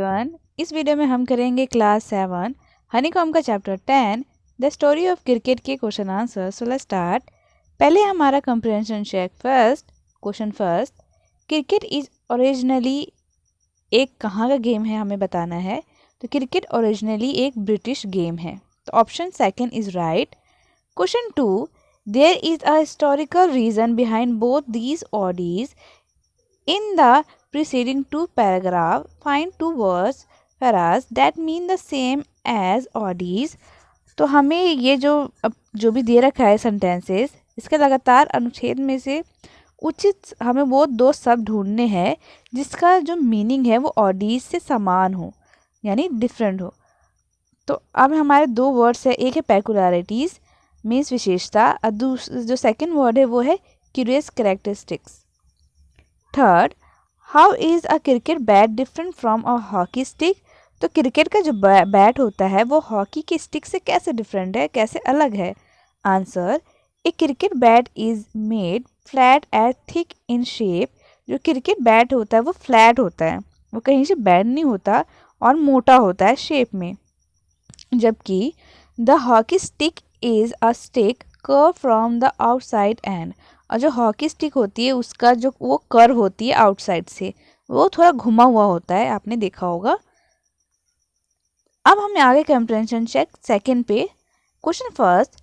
Everyone. इस video में हम करेंगे क्लास 7 हनीकॉम का chapter 10 the story of cricket के question answer. So let's start. पहले हमारा comprehension check. Question first, cricket is originally एक कहाँ का गेम है हमें बताना है। तो क्रिकेट ओरिजिनली एक ब्रिटिश गेम है, तो option second is right. Question 2, there is a historical reason behind both these oddities. In the preceding two paragraph, find two words whereas that mean the same as oddies। तो हमें ये जो भी दे रखा है sentences, इसके लगातार अनुच्छेद में से उचित हमें वो दो शब्द ढूंढने हैं जिसका जो मीनिंग है वो ऑडीज से समान हो, यानी डिफरेंट हो। तो अब हमारे दो वर्ड्स है, एक है पेकुलरिटीज मीन्स विशेषता, और जो सेकंड वर्ड है वो है curious characteristics. Third, how is a cricket bat different from a hockey stick. तो क्रिकेट का जो बैट होता है वो हॉकी की स्टिक से कैसे डिफरेंट है, कैसे अलग है। Answer, A cricket bat is made flat and thick in shape. जो क्रिकेट बैट होता है वो फ्लैट होता है, वो कहीं से बैंड नहीं होता और मोटा होता है शेप में, जबकि the hockey stick is a stick curve from the outside and. और जो हॉकी स्टिक होती है उसका जो वो कर्व होती है आउटसाइड से, वो थोड़ा घुमा हुआ होता है, आपने देखा होगा। अब हमें आगे कंप्रिहेंशन चेक सेकंड पे। क्वेश्चन फर्स्ट,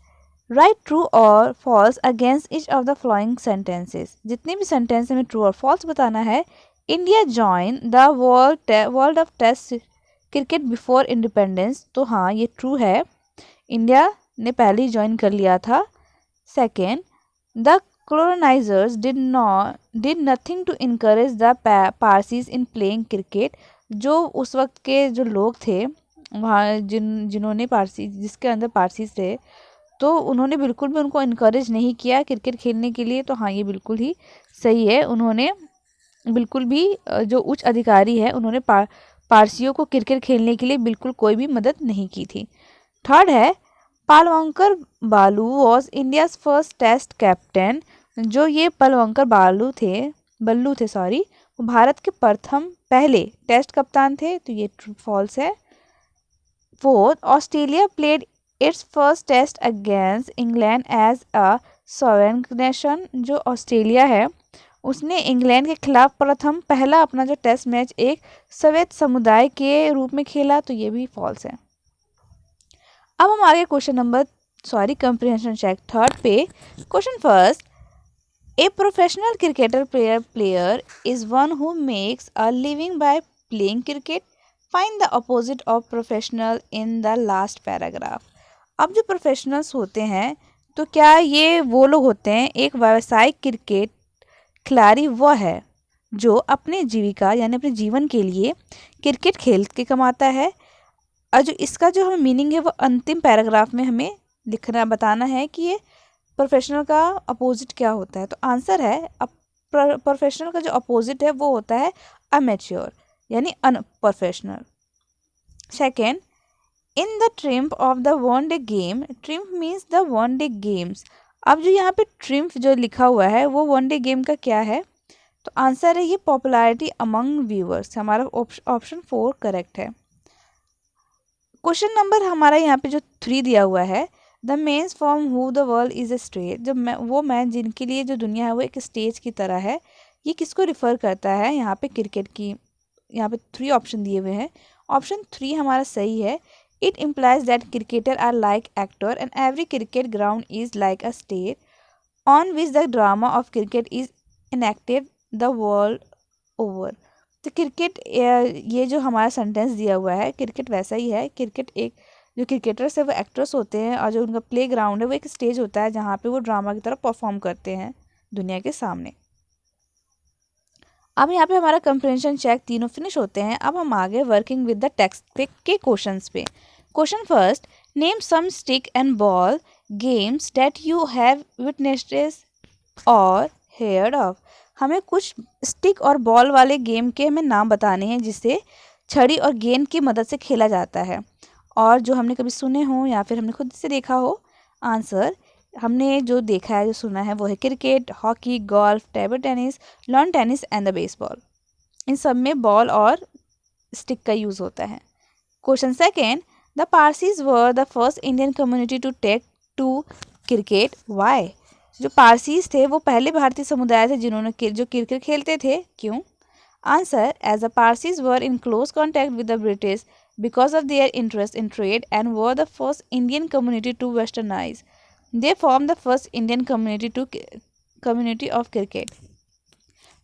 राइट ट्रू और false against each of the following sentences. जितने भी सेंटेंस हमें ट्रू और फॉल्स बताना है। India join the world of test cricket before independence. तो हाँ, ये ट्रू है, इंडिया ने पहले ही ज्वाइन कर लिया था। Second, the colonizers did nothing to encourage the Parsis in playing cricket। जो उस वक्त के जो लोग थे वहाँ जिन्होंने पारसी, जिसके अंदर पारसीज थे, तो उन्होंने बिल्कुल भी उनको इनकरेज नहीं किया क्रिकेट खेलने के लिए। तो हाँ, ये बिल्कुल ही सही है, उन्होंने बिल्कुल भी जो उच्च अधिकारी है उन्होंने पारसियों को क्रिकेट खेलने के लिए बिल्कुल कोई भी मदद नहीं की थी। थर्ड है, Palwankar Baloo was India's first test captain. जो ये पलवंकर बल्लू थे वो भारत के प्रथम पहले टेस्ट कप्तान थे, तो ये फॉल्स है। Fourth, Australia played its first test against England as a sovereign nation. जो ऑस्ट्रेलिया है उसने इंग्लैंड के खिलाफ पहला अपना जो टेस्ट मैच एक सवैत समुदाय के रूप में खेला, तो ये भी फॉल्स है। अब हम आगे कंप्रिहेंशन चेक थर्ड पे। Question first, a professional cricketer player is one who makes a living by playing cricket. Find the opposite of professional in the last paragraph. अब जो प्रोफेशनल्स होते हैं तो क्या ये वो लोग होते हैं, एक व्यावसायिक क्रिकेट खिलाड़ी वह है जो अपने जीविका यानी अपने जीवन के लिए क्रिकेट खेल के कमाता है। और जो इसका जो हमें मीनिंग है वो अंतिम पैराग्राफ में हमें बताना है कि ये प्रोफेशनल का अपोजिट क्या होता है। तो आंसर है, प्रोफेशनल का जो अपोजिट है वो होता है अमेच्योर यानी unprofessional. Second, in the triumph of the one day game. Triumph means the one day games. अब जो यहाँ पे ट्रिम्फ जो लिखा हुआ है वो वन डे गेम का क्या है। तो आंसर है ये पॉपुलैरिटी अमंग व्यूअर्स। हमारा ऑप्शन 4 करेक्ट है। क्वेश्चन नंबर हमारा यहाँ पे जो 3 दिया हुआ है, the men's form who the world is a stage. जब वो मैन जिनके लिए जो दुनिया है वो एक स्टेज की तरह है, ये किसको रिफर करता है। यहाँ पे क्रिकेट की, यहाँ पे 3 ऑप्शन दिए हुए हैं, ऑप्शन 3 हमारा सही है। It implies that cricketer are like actor and every cricket ground is like a stage on which the drama of cricket is enacted the world over. तो क्रिकेट, ये जो हमारा सेंटेंस दिया हुआ है, क्रिकेट वैसा ही है। क्रिकेट एक जो क्रिकेटर्स है वो एक्टर्स होते हैं और जो उनका प्ले ग्राउंड है वो एक स्टेज होता है जहाँ पे वो ड्रामा की तरह परफॉर्म करते हैं दुनिया के सामने। अब यहाँ पे हमारा कंप्रिहेंशन चेक तीनों फिनिश होते हैं। अब हम आगे वर्किंग विद द टेक्स्ट के क्वेश्चंस पे। Question first, name some stick and ball games that you have witnessed or heard of. हमें कुछ स्टिक और बॉल वाले गेम के हमें नाम बताने हैं जिसे छड़ी और गेंद की मदद से खेला जाता है और जो हमने कभी सुने हो या फिर हमने खुद से देखा हो। आंसर, हमने जो देखा है, जो सुना है वो है cricket, hockey, golf, table tennis, lawn tennis and the baseball. इन सब में बॉल और स्टिक का यूज़ होता है। Question second, the Parsis were the first Indian community to take to cricket, why? जो पारसीज थे वो पहले भारतीय समुदाय थे जिन्होंने जो क्रिकेट खेलते थे, क्यों? Answer, as the Parsis were in close contact with the British because of their interest in trade and were the first Indian community to westernize. They formed the first Indian community of cricket.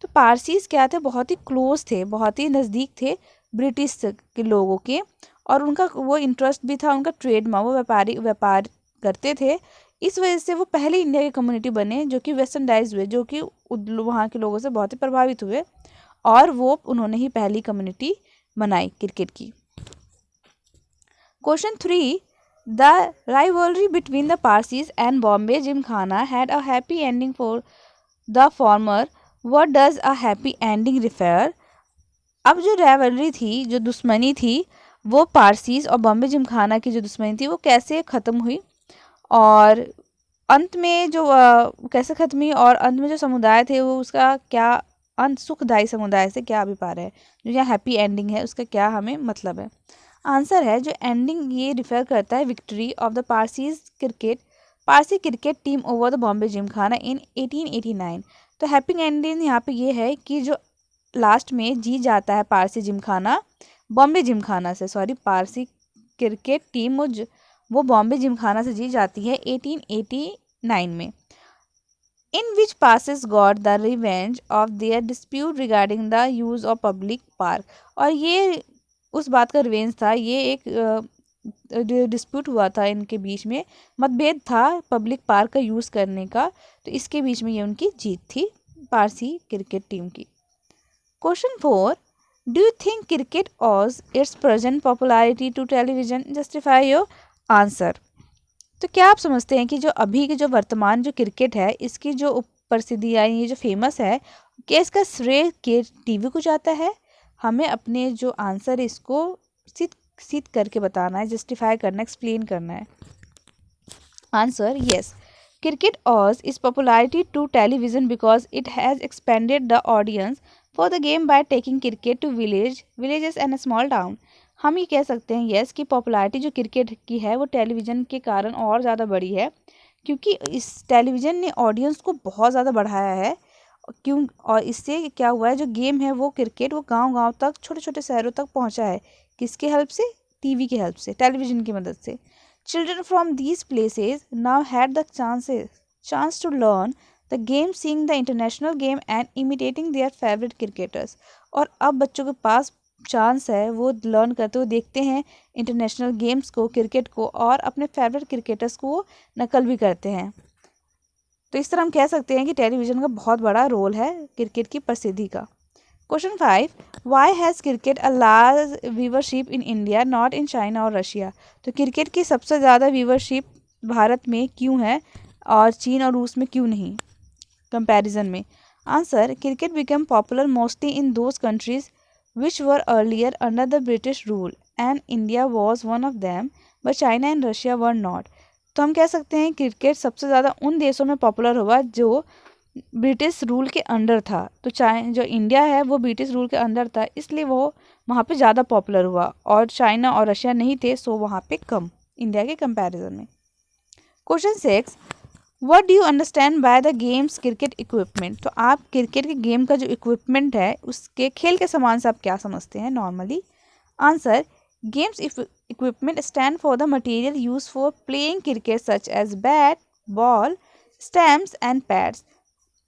तो Parsis क्या थे, बहुत ही close थे, बहुत ही नज़दीक थे British के लोगों के, और उनका वो इंटरेस्ट भी था उनका ट्रेड में, वो व्यापार करते थे। इस वजह से वो पहले इंडिया की कम्युनिटी बने जो कि वेस्टर्नाइज हुए, जो कि वहाँ के लोगों से बहुत ही प्रभावित हुए, और वो उन्होंने ही पहली कम्युनिटी बनाई क्रिकेट की। Question 3. The rivalry between the Parsis and Bombay Gymkhana had a happy ending for the former. What does a happy ending refer? अब जो rivalry थी, जो दुश्मनी थी, वो पारसीज और बॉम्बे जिमखाना की जो दुश्मनी थी वो कैसे ख़त्म हुई, और अंत में जो कैसे ख़त्म हुई, और अंत में जो समुदाय थे वो उसका क्या अंत, सुखदायी समुदाय से क्या अभिप्राय है, जो यहाँ हैप्पी एंडिंग है उसका क्या हमें मतलब है? आंसर है, जो एंडिंग ये रिफर करता है victory of the Parsi cricket team over the Bombay Gymkhana in 1889। तो हैप्पी एंडिंग यहाँ पे ये है कि जो लास्ट में जीत जाता है पारसी क्रिकेट टीम वो बॉम्बे जिमखाना से जीत जाती है 1889 में। In which Parsis got the revenge of their dispute regarding the use of public park, और ये उस बात का रिवेंज था, ये एक डिस्प्यूट हुआ था, इनके बीच में मतभेद था पब्लिक पार्क का यूज़ करने का, तो इसके बीच में ये उनकी जीत थी पारसी क्रिकेट टीम की। Question 4, do you think cricket owes its present popularity to television, justify your answer? तो क्या आप समझते हैं कि जो अभी की जो वर्तमान जो क्रिकेट है इसकी जो प्रसिद्धि आई, ये जो फेमस है, क्या इसका श्रेय के टीवी को जाता है? हमें अपने जो आंसर है इसको सिद्ध करके बताना है, जस्टिफाई करना, एक्सप्लेन करना है। Answer, yes, cricket owes is popularity to television because it has expanded the audience for the game by taking cricket to villages and small town. हम ये कह सकते हैं यस कि पॉपुलैरिटी जो क्रिकेट की है वो टेलीविज़न के कारण और ज़्यादा बढ़ी है, क्योंकि इस टेलीविज़न ने ऑडियंस को बहुत ज़्यादा बढ़ाया है। क्यों, और इससे क्या हुआ है, जो गेम है वो क्रिकेट वो गांव-गांव तक, छोटे छोटे शहरों तक पहुंचा है। किसके हेल्प से? टीवी की हेल्प से, टेलीविज़न की मदद से। Children from these places now had the chance to learn the game, seeing the international game and imitating their favourite cricketers. और अब बच्चों के पास चांस है, वो लर्न करते हुए देखते हैं इंटरनेशनल गेम्स को, क्रिकेट को, और अपने फेवरेट क्रिकेटर्स को वो नकल भी करते हैं। तो इस तरह हम कह सकते हैं कि टेलीविज़न का बहुत बड़ा रोल है क्रिकेट की प्रसिद्धि का। Question 5, why has cricket a large viewership in India not in China or Russia? तो क्रिकेट की सबसे ज़्यादा व्यूवरशिप भारत में क्यों है और चीन और रूस में क्यों नहीं कंपैरिजन में? Answer, cricket become popular mostly in those countries which were earlier under the British rule and India was one of them, but China and Russia were not. तो हम कह सकते हैं क्रिकेट सबसे ज़्यादा उन देशों में पॉपुलर हुआ जो ब्रिटिश रूल के अंडर था। तो जो इंडिया है वो ब्रिटिश रूल के अंडर था, इसलिए वो वहाँ पे ज़्यादा पॉपुलर हुआ, और चाइना और रशिया नहीं थे, सो वहाँ पे कम इंडिया के कंपैरिजन में। Question 6, what do you understand by the games cricket equipment? तो आप क्रिकेट के गेम का जो इक्विपमेंट है उसके खेल के सामान से आप क्या समझते हैं normally? Answer, games equipment stand for the material used for playing cricket such as bat, ball, stamps and pads.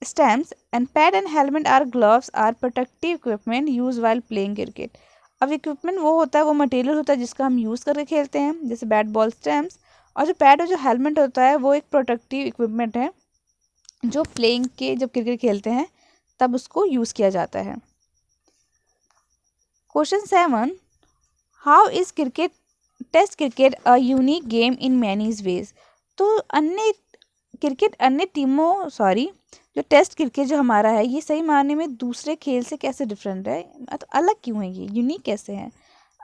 Stamps and pad and helmet or gloves are protective equipment used while playing cricket. अब equipment वो होता है, वो material होता है जिसका हम use करके खेलते हैं, जैसे बैट, बॉल, स्टैम्प्स, और जो पैड और जो हेलमेट होता है वो एक प्रोटेक्टिव इक्विपमेंट है जो प्लेइंग के जब क्रिकेट खेलते हैं तब उसको यूज़ किया जाता है। Question 7, how is test cricket a unique game in many ways? तो जो टेस्ट क्रिकेट जो हमारा है ये सही मायने में दूसरे खेल से कैसे डिफरेंट है, तो अलग क्यों है, ये यूनिक कैसे है?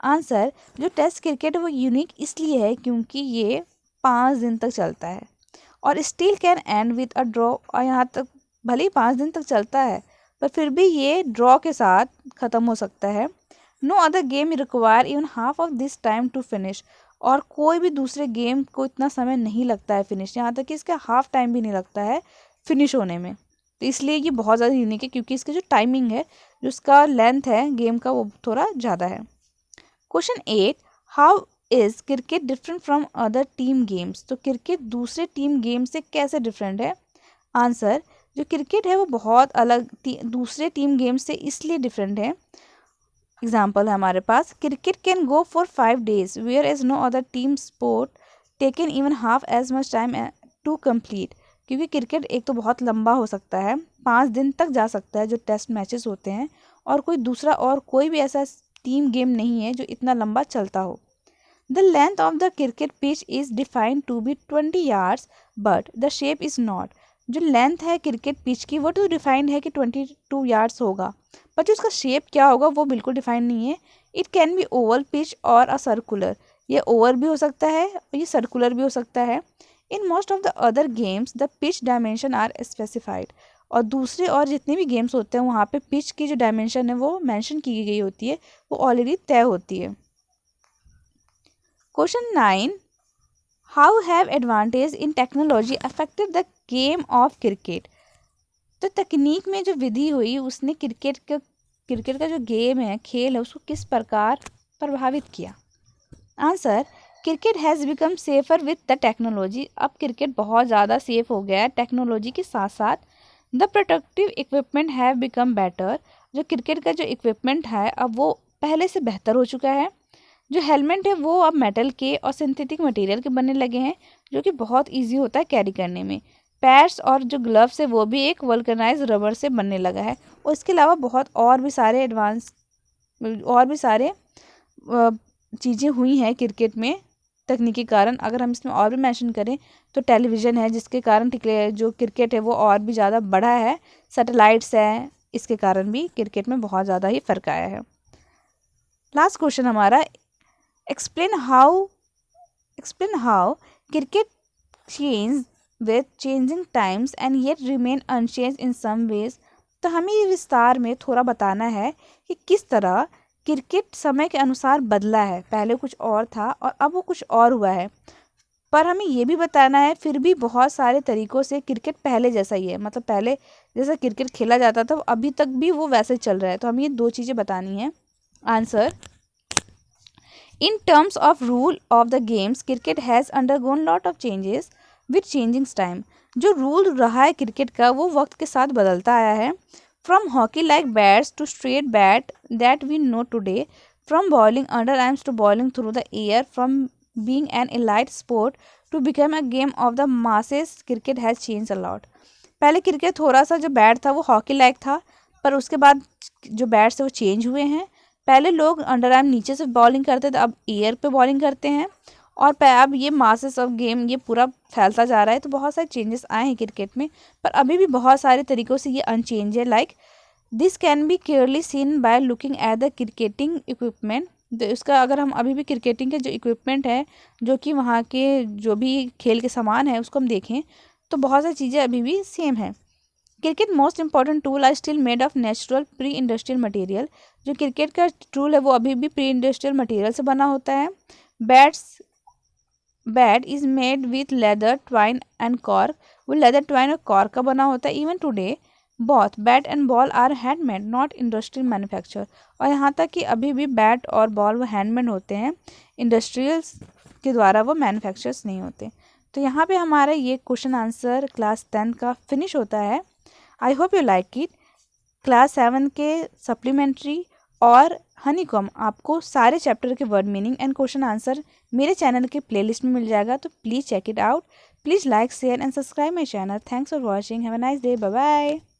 आंसर, जो टेस्ट क्रिकेट है वो यूनिक इसलिए है क्योंकि ये 5 दिन तक चलता है और still can and with a draw. और यहाँ तक भले ही 5 दिन तक चलता है पर फिर भी ये ड्रॉ के साथ ख़त्म हो सकता है। No other game require even half of this time to finish, और कोई भी दूसरे गेम को इतना समय नहीं लगता है फिनिश, यहाँ तक कि इसका हाफ टाइम भी नहीं लगता है फिनिश होने में। तो इसलिए ये बहुत ज़्यादा यूनिक है, क्योंकि इसकी जो टाइमिंग है, जो इसका लेंथ है गेम का, वो थोड़ा ज़्यादा है। Question 8, how is cricket different from other team games? तो क्रिकेट दूसरे टीम गेम से कैसे डिफरेंट है? आंसर, जो क्रिकेट है वो बहुत अलग दूसरे टीम गेम से इसलिए डिफरेंट है। एग्जाम्पल है हमारे पास, cricket can go for 5 days where as no other team sport taken even half as much time to complete. क्योंकि क्रिकेट एक तो बहुत लंबा हो सकता है, 5 दिन तक जा सकता है जो टेस्ट मैचेस होते हैं, और कोई भी ऐसा टीम गेम नहीं है जो इतना लंबा चलता हो। The length of the cricket pitch is defined to be 20 yards but the shape is not. जो लेंथ है क्रिकेट पिच की वो तो डिफाइंड है कि 22 yards होगा, पर जो उसका शेप क्या होगा वो बिल्कुल डिफाइंड नहीं है। It can be oval pitch और अ सर्कुलर, ये ओवल भी हो सकता है और ये सर्कुलर भी हो सकता है। In most of the other games the pitch dimension are specified, और दूसरे और जितने भी गेम्स होते हैं वहाँ पे पिच की जो डायमेंशन है वो मेंशन की गई होती है, वो ऑलरेडी तय होती है। Question 9, how have advantage in technology affected the game of cricket? तो तकनीक में जो विधि हुई उसने क्रिकेट का जो गेम है, खेल है, उसको किस प्रकार प्रभावित किया? Answer, cricket has become safer with the technology. अब क्रिकेट बहुत ज़्यादा सेफ हो गया है टेक्नोलॉजी के साथ साथ। The protective equipment have become better, जो क्रिकेट का जो इक्विपमेंट है अब वो पहले से बेहतर हो चुका है। जो हेलमेट है वो अब मेटल के और सिंथेटिक मटेरियल के बनने लगे हैं, जो कि बहुत ईजी होता है कैरी करने में। पैड्स और जो ग्लव्स है वो भी एक वल्कनाइज रबर से बनने लगा है, और इसके अलावा बहुत और भी सारे चीज़ें हुई हैं क्रिकेट में तकनीकी कारण। अगर हम इसमें और भी मेंशन करें तो टेलीविज़न है, जिसके कारण जो क्रिकेट है वो और भी ज़्यादा बढ़ा है। सैटेलाइट्स है, इसके कारण भी क्रिकेट में बहुत ज़्यादा ही फ़र्क आया है। लास्ट क्वेश्चन हमारा, explain how cricket change with changing times and yet remain unchanged in some ways. तो हमें ये विस्तार में थोड़ा बताना है कि किस तरह क्रिकेट समय के अनुसार बदला है। पहले कुछ और था और अब वो कुछ और हुआ है, पर हमें ये भी बताना है फिर भी बहुत सारे तरीक़ों से क्रिकेट पहले जैसा ही है, मतलब पहले जैसा क्रिकेट खेला जाता था अभी तक भी वो वैसे चल रहा है। तो हमें ये 2 चीज़ें बतानी है। Answer, in terms of rule of the games cricket has undergone lot of changes with changing time. जो रूल रहा है क्रिकेट का वो वक्त के साथ बदलता आया है। From hockey like bats to straight bat that we know today, from bowling under arms to bowling through the air, from being an elite sport to become a game of the masses, cricket has change a lot. पहले cricket थोड़ा सा जो bat था वो hockey like था, पर उसके बाद जो बैट्स है वो चेंज हुए हैं। पहले लोग अंडर आर्म नीचे से बॉलिंग करते थे, अब एयर पे बॉलिंग करते हैं, और अब ये मासेस ऑफ गेम ये पूरा फैलता जा रहा है। तो बहुत सारे चेंजेस आए हैं क्रिकेट में, पर अभी भी बहुत सारे तरीक़ों से ये अनचेंज है। Like this can be clearly seen by looking at the cricketing equipment. तो इसका अगर हम अभी भी क्रिकेटिंग के जो इक्विपमेंट है, जो कि वहाँ के जो भी खेल के सामान है उसको हम देखें तो बहुत सारी चीज़ें अभी भी सेम है। Cricket most important tool are still made of natural pre industrial material. जो क्रिकेट का टूल है वो अभी भी प्री इंडस्ट्रियल मटेरियल से बना होता है। Bat is made with leather twine and cork, वो लेदर ट्वाइन और कॉर्क का बना होता है। Even today both bat and ball are handmade not industrial manufacture, और यहाँ तक कि अभी भी बैट और बॉल वो हैंडमेड होते हैं, इंडस्ट्रियल्स के द्वारा वो मैन्युफैक्चर्स नहीं होते। तो यहाँ पे हमारा ये क्वेश्चन आंसर क्लास 10 का फिनिश होता है। I hope you like it. Class 7 के सप्लीमेंट्री और हनीकॉम आपको सारे चैप्टर के word meaning and question answer मेरे चैनल के प्लेलिस्ट में मिल जाएगा, तो please check it out. Please like share and subscribe my channel. Thanks for watching. Have a nice day. Bye bye.